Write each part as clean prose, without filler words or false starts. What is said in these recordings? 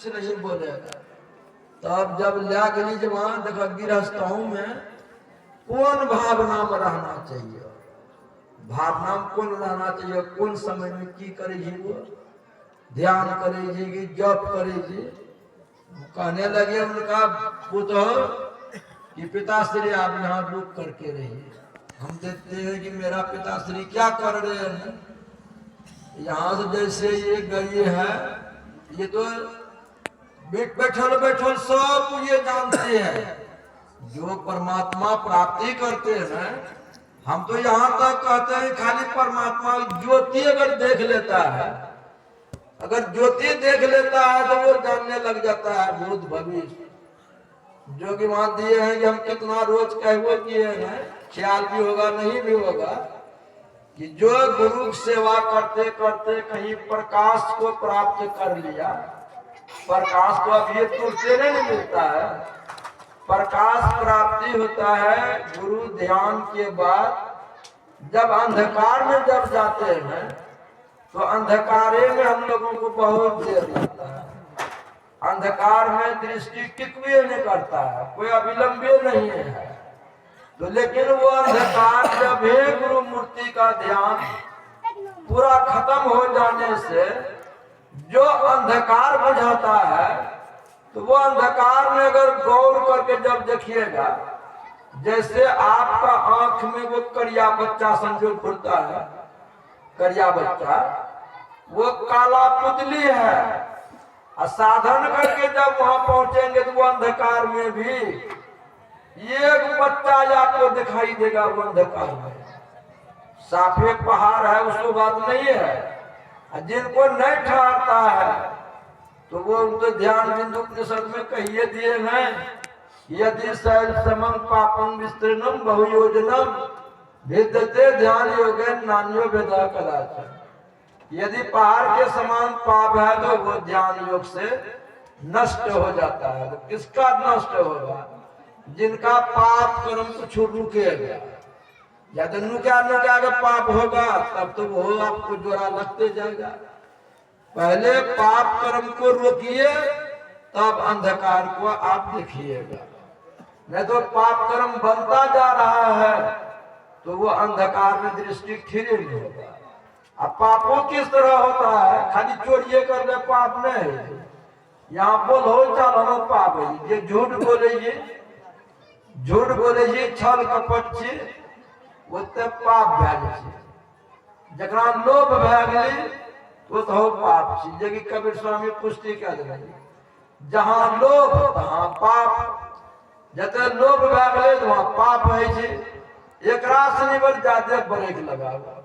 कुछ नहीं बोलेगा। तब जब लिया गली जवान देखा गिरहस्थों में कौन भावना में रहना चाहिए, भावना में कौन रहना चाहिए, कौन समय में की करे जी, वो ध्यान करे जी कि जप करे जी। कहने लगे उनका पुत्र कि पिताश्री आप यहाँ रुक करके रहिए, हम देखते हैं कि मेरा पिताश्री क्या कर रहे हैं। यहाँ से जैसे ये गए हैं, ये तो बैठल बैठल सब ये जानते हैं जो परमात्मा प्राप्ति करते हैं। हम तो यहाँ तक कहते हैं खाली परमात्मा ज्योति अगर देख लेता है, अगर ज्योति देख लेता है तो वो जानने लग जाता है भूत भविष्य। जो कि वहां दिए हैं कि हम कितना रोज कहवे किए हैं, ख्याल भी होगा नहीं भी होगा कि जो गुरु की सेवा करते करते कहीं प्रकाश को प्राप्त कर लिया, प्रकाश को अब ये तुरते नहीं मिलता है, प्रकाश प्राप्ति होता है गुरु ध्यान के बाद। जब अंधकार में जब जाते हैं तो अंधकारे में हम लोगों को बहुत देर लगता है, अंधकार में दृष्टि टिकवे नहीं करता है, कोई अविलंबे नहीं है। तो लेकिन वो अंधकार जब है गुरु मूर्ति का ध्यान पूरा खत्म हो जाने से जो अंधकार बुझाता है, तो वो अंधकार में अगर गौर करके जब देखिएगा, जैसे आपका आंख में वो करिया बच्चा संजो खुलता है, करिया बच्चा वो काला पुतली है, और साधन करके जब वहां पहुंचेंगे तो वो अंधकार में भी एक बच्चा आपको दिखाई देगा। वो अंधकार में साफे पहाड़ है उसको बात नहीं है, जिनको नहीं ठहरता है तो वो उनको ध्यान बिंदु उपनिषद में कहिए दिए हैं, यदि शैल समम पापम विस्तृणम बहुयोजनम भेदते ध्यान योगे नान्यो भेदा कदाचन। यदि पहाड़ के समान पाप है तो वो ध्यान योग से नष्ट हो जाता है। तो किसका नष्ट होगा? जिनका पाप कर्म कुछ रुकेगा, या तो नुका नुका के पाप होगा तब तो वो आपको जोरा लगते जाएगा। पहले पाप कर्म को रोकिए तब अंधकार को आप देखिएगा, नहीं तो पाप कर्म बनता जा रहा है तो वो अंधकार में दृष्टि स्थिर नहीं होगा। अब पापों किस तरह होता है, खाली चोरिए कर ले पाप नहीं, यहाँ बोलो चलो पाप है, ये झूठ बोले, झूठ बोले छल कपट से वो तब पाप भए छै। जकरा लोभ भए गेलै वो तो हो पाप छै, जे कि कबीर स्वामी पुष्टि कह देले, जहाँ लोभ तहाँ पाप, जते लोभ भए गेलै तो वहाँ पाप है छै। एकरा से निबर ज्यादा ब्रेक लगाओ।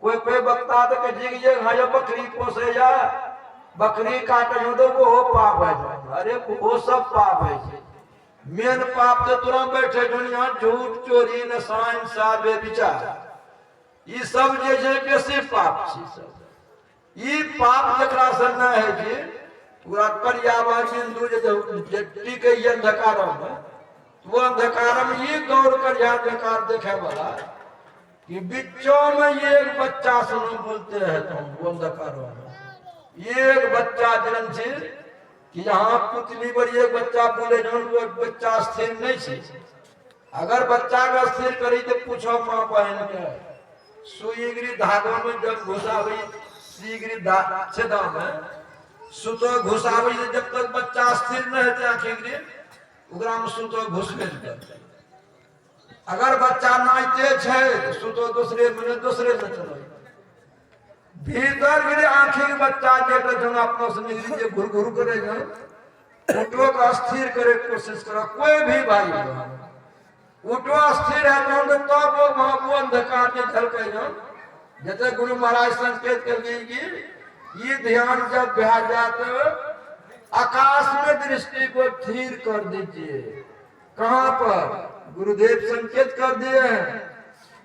कोई कोई बता दे कि जी ये बकरी पोसे या बकरी काटे तो वो पाप है, अरे वो सब पाप है। मेन पाप तो तुरंत बैठे दुनिया झूठ चोरी नशा हिंसा बेविचार, ये सब जे बेसी पाप छै। सब ये पाप जकरा से न है जे पूरा करियावा बिंदु जे टिके अंधकार में, वो अंधकार में ये गौर करिया अंधकार देखे वाला कि बिच्चों में ये एक बच्चा सुनो बोलते हैं तुम, वो अंधकार में ये एक बच्चा जन्म से कि यहाँ पुतली पर एक बच्चा बोले जो वो बच्चा स्थिर नहीं है। अगर बच्चा का स्थिर करी तो पूछो माँ बहन के सुईगिरी धागों में जब घुसावी सीगिरी छेदा में सुतो घुसावी, जब तक बच्चा स्थिर न है आखिर उगरा में सुतो घुसबे करते। अगर बच्चा नाचते छे सुतो दूसरे में चलो भीतर गिरे आखिर बच्चा जो अपना से निकली घुर घुर करेगा, उठो का स्थिर करे कोशिश करो। कोई भी भाई उठो स्थिर है तो तब वो महाबू अंधकार में झलकेगा। जैसे गुरु महाराज संकेत कर दिए ये ध्यान जब बह जाते आकाश में दृष्टि को स्थिर कर दीजिए। कहाँ पर? गुरुदेव संकेत कर दिए हैं,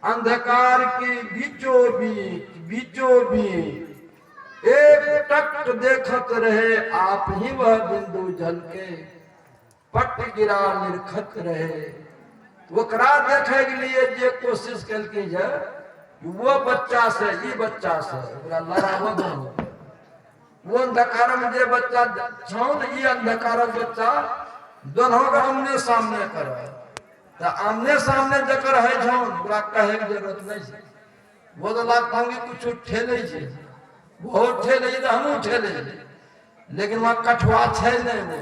अंधकार की बीचों बीच एक टक देखत रहे आप ही वह बिंदु झलके, पट गिरा निरखत रहे। वो करा देखे के लिए ये कोशिश कल की जाए वो बच्चा से ये बच्चा से लड़ाव दोनों वो अंधकार में जे बच्चा छौन ये अंधकार बच्चा दोनों का आमने सामने करे तो आमने सामने जकर है छौन पूरा कहे की जरूरत नहीं है। वो तो लाग पाऊंगी कुछ ठेले छे बहुत ठेले तो हम ठेले लेकिन वहां कठवा छे नहीं वो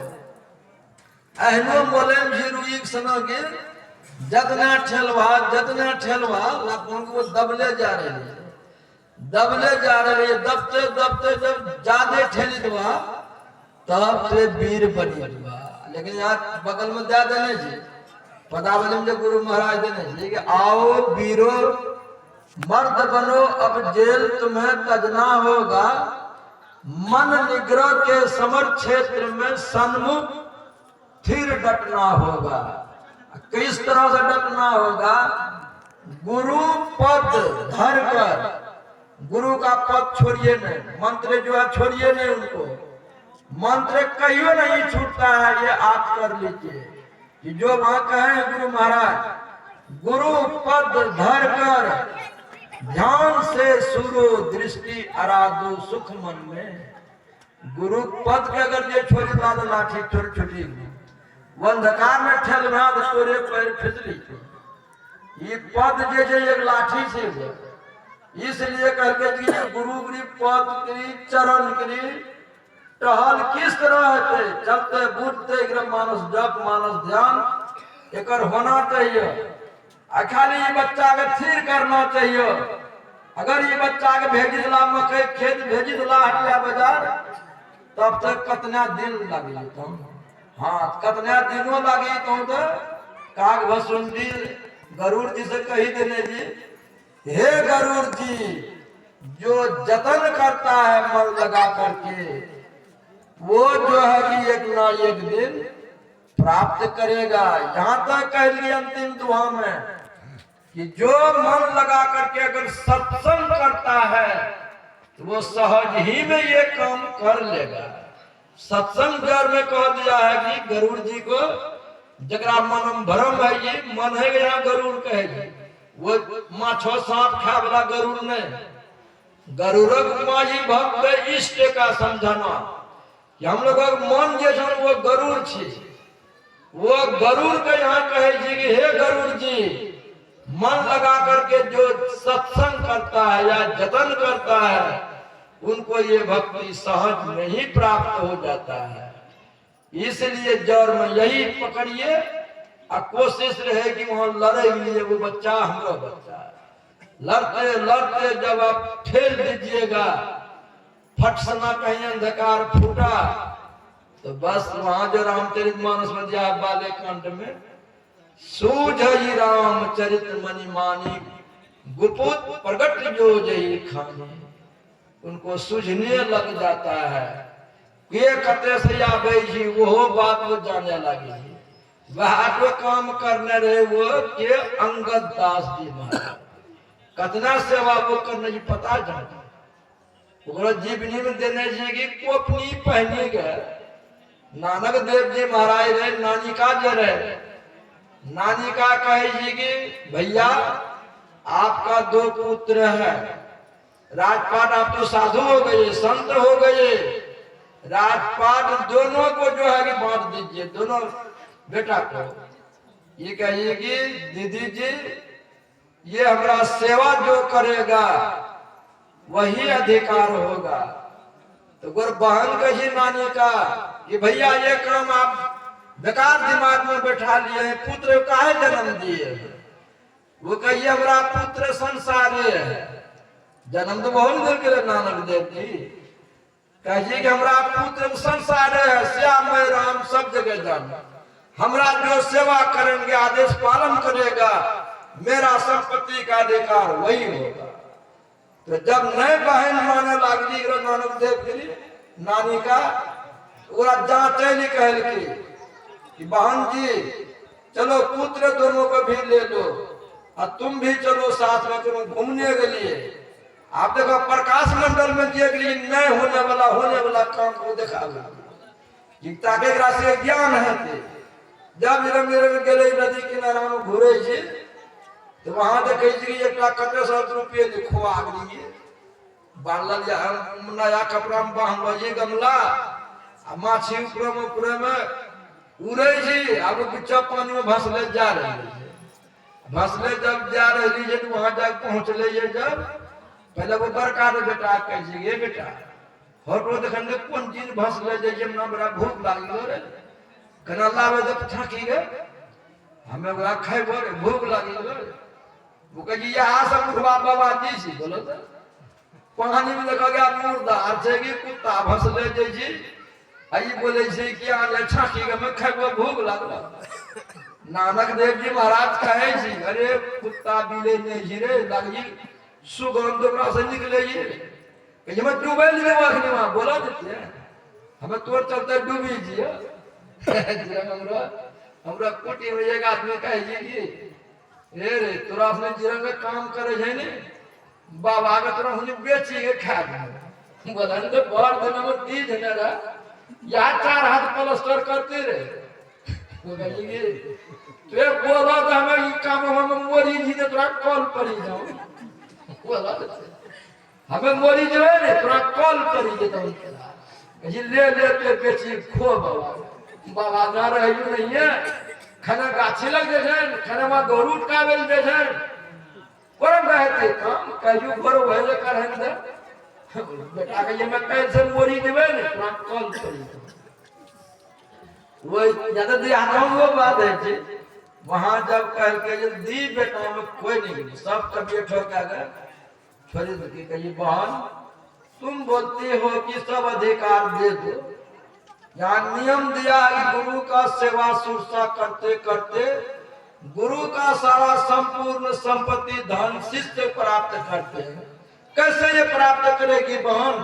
अहनो बोले जीरुई सना के जतना ठेलवा लाग पाऊंगी वो दबले जा रहे दबते दबते जब ज्यादा ठेली दवा तब ते वीर बनी दवा। लेकिन यहाँ बगल में दे देने जी पदावली में गुरु महाराज देने जी कि आओ वीरो मर्द बनो अब जेल तुम्हें तजना होगा मन निग्रह के समर क्षेत्र में सन्मुख फिर डटना होगा। किस तरह से डटना होगा? गुरु पद धर कर गुरु का पद छोड़िए नहीं मंत्र जो है छोड़िए नहीं उनको मंत्र कहियो नहीं छूटता है ये आप कर लीजिए कि जो वहां कहे गुरु महाराज गुरु पद धर कर ध्यान से सुरो दृष्टि अराधो सुख मन में। गुरु पद के अगर ये छोड़ी तो लाठी छोटी छोटी वो अंधकार में ठल रहा तो तोरे पैर फिसली ये पद जे एक लाठी से वो इसलिए कहते कि गुरु गिरी पद गिरी चरण गिरी टहल किस तरह है चलते बूझते मानस जप मानस ध्यान एक होना चाहिए। खाली ये बच्चा के थिर करना चाहिए। अगर ये बच्चा के भेजी दिला मकई खेत भेजी दिला हटिया बाजार तब तक कतना दिन लगी तुम हाँ कतना दिनों लगी तुम तो काग भसुंडी गरुड़ जी से कही देने जी हे गरुड़ जी जो जतन करता है मन लगा करके वो जो है कि एक ना एक दिन प्राप्त करेगा। यहाँ तक कह लिया अंतिम दुआ में कि जो मन लगा करके अगर सत्संग करता है तो वो सहज ही में ये काम कर लेगा। सत्संग जड़ में कह दिया है कि गरुड़ जी को जगरा मन भरम है ये मन है यहाँ गरुड़ कहेगी वो माछो सांप खा वाला गरुड़ नहीं गरुड़ माझी भक्त इष्ट का समझाना कि हम लोग मन जो वो गरुड़ छे वो गरुड़ के यहाँ कहे जी कि हे गरुड़ जी मन लगा करके जो सत्संग करता है या जतन करता है उनको ये भक्ति सहज में ही प्राप्त हो जाता है। इसलिए जड़ में यही पकड़िए और कोशिश रहे कि वहां लड़े लिए वो बच्चा हमारा बच्चा लड़ते लड़ते जब आप ठेल दीजिएगा फट सना कहीं अंधकार फूटा तो बस वहां जो रामचरितमानस में दिया बाले कांड में सूझ ही रामचरित मणि मानी गुपुत प्रगट जो जही खानी उनको सूझने लग जाता है ये कते से या जी वो बात वो जाने लगी वह जो काम करने रहे वो के अंगद दास जी महाराज कतना सेवा वो करने की पता जाता जीवनी में देने जी की कोपनी पहने गए नानक देव जी महाराज रहे नानी का जो रहे नानी का कहे जी की भैया आपका 2 पुत्र है राजपाट आप तो साधु हो गए संत हो गए राजपाट दोनों को जो है कि बांट दीजिए दोनों बेटा को। ये कहिए कि दीदी जी ये हमारा सेवा जो करेगा वही अधिकार होगा। तो गुरु बहन कही नानी का कि भैया ये काम आप बेकार दिमाग में बैठा लिए हैं पुत्र काहे जन्म दिए वो कहिए हमारा पुत्र संसारी है जन्म तो बहुत देर के नानक देव जी कहिए कि हमारा पुत्र संसार है श्याम में राम सब जगह जाना हमरा जो सेवा करेंगे आदेश पालन करेगा मेरा संपत्ति का अधिकार वही होगा। तो जब नए बहन माने लागली नानक देव गिरी नानी का जांचे कहल कि बहन जी चलो पुत्र दोनों को भी ले लो और तुम भी चलो साथ में तुम घूमने के लिए। आप देखो प्रकाश मंडल में देख ली नए होने वाला काम को देखा ताकि राशि ज्ञान है जब नदी किनारा में घूरे तो वहां देखे एक कते 100 रुपये लिखो आगली बांधल या नया कपड़ा में बांधल ये गमला आ माछी ऊपर में उड़े छी अब बिचा पानी में भसले जा रही है। भसले जब जा रही है तो वहां जाके पहुंचले ये जब पहले वो बड़का रे बेटा कहे ये बेटा फोटो देखने कौन चीज भसले जे ना बड़ा भूख लागल रे कना लावे जब थाकी गए हमें बड़ा खाइबो रे भूख लागल रे वो कहे ये आ सब उठवा बाबा जी छी बोलो तो पानी में देखा गया मुर्दार छे कि कुत्ता भसले जे छी आई बोले छे कि आले छाकी के में खाइबो भूख लागल। नानक देव जी महाराज कहे छी अरे कुत्ता बिले नहीं जी रे लागी सुगंध ओकरा से निकले जी कि मैं डूबे नहीं वखनी वहां बोला देते हमें तोर चलते डूबी जी हमरा कोटी में एक आदमी कहे जी कि रे तोरा अपने जीवन में काम करे है ने बाबा के तोरा हुनी बेची के खा दे बोला तो बाहर दिन में 30 दिन रे या 4 हाथ प्लास्टर करते रे वो कहेंगे तो बोला तो हमें ये काम हम मोरी जी ने तोरा कॉल करी जाओ बोला हमें मोरी जो है ने तोरा कॉल करी देता जी ले के बेची खो बाबा ना रही नहीं है खाना गाछी लग दे छन खाना में गरूट काबेल दे छन परम कहते काम कहियो भरो भले करन दे बेटा के मैं कैसे मोरी देबे ने तोरा कॉल करी वो ज्यादा ध्यान वो बात है जी वहां जब कह के जो दी बेटा में कोई नहीं सब तबियत ठोका गए छोड़ी के कहिए बहन तुम बोलते हो कि सब अधिकार दे दो यहाँ नियम दिया कि गुरु का सेवा शुश्रूषा करते करते गुरु का सारा संपूर्ण संपत्ति धन शिष्य प्राप्त करते हैं। कैसे ये प्राप्त करेगी बहन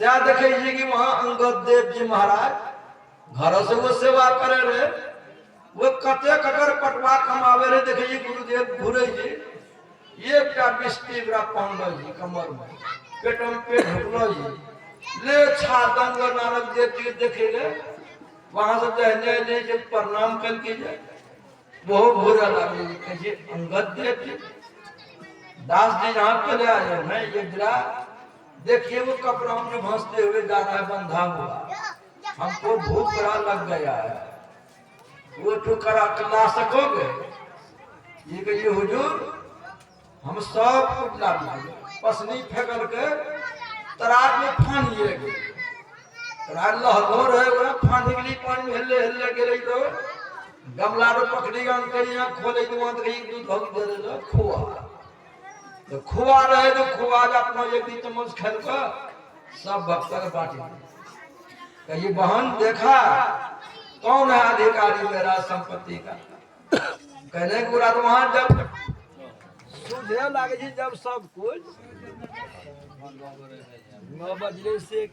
क्या देखेगी कि वहां अंगद देव जी महाराज घर से वो सेवा करे रहे वो कते ककर पटवा कमावे रहे देखिए गुरुदेव घूरे जी ये क्या बिस्ती बड़ा पांडव जी कमर में पेट में पेट ढुकलो जी ले छादंग नानक देव जी देखे ले वहां से जहने ले जब प्रणाम कर कीजिए बहुत बुरा लगे कहिए अंगद देव जी दास जी यहाँ पे ले आए हैं ये जरा देखिए वो कपड़ों में भंसते हुए जा रहा है बंधा हुआ हमको भूख बड़ा लग गया है वो ठुकरा ला सकोगे ये कहिए हुजूर हम सब कुछ ला दिए पसनी फेंकल के तरार में फानी ले गए तरार लहरो रहे वो फानी के लिए पानी में हिले हिले गिरे तो गमला रो पकड़ी गन करिया खोले तो वहां कहीं दूध भग दे दे खोआ तो खोआ रहे तो खोआ अपना एक दिन चम्मच खेल का सब भक्त के बांटी कहिए बहन देखा कौन है अधिकारी मेरा संपत्ति का कहने को रात वहां जब सुझे लगे जब सब कुछ 9 बजे से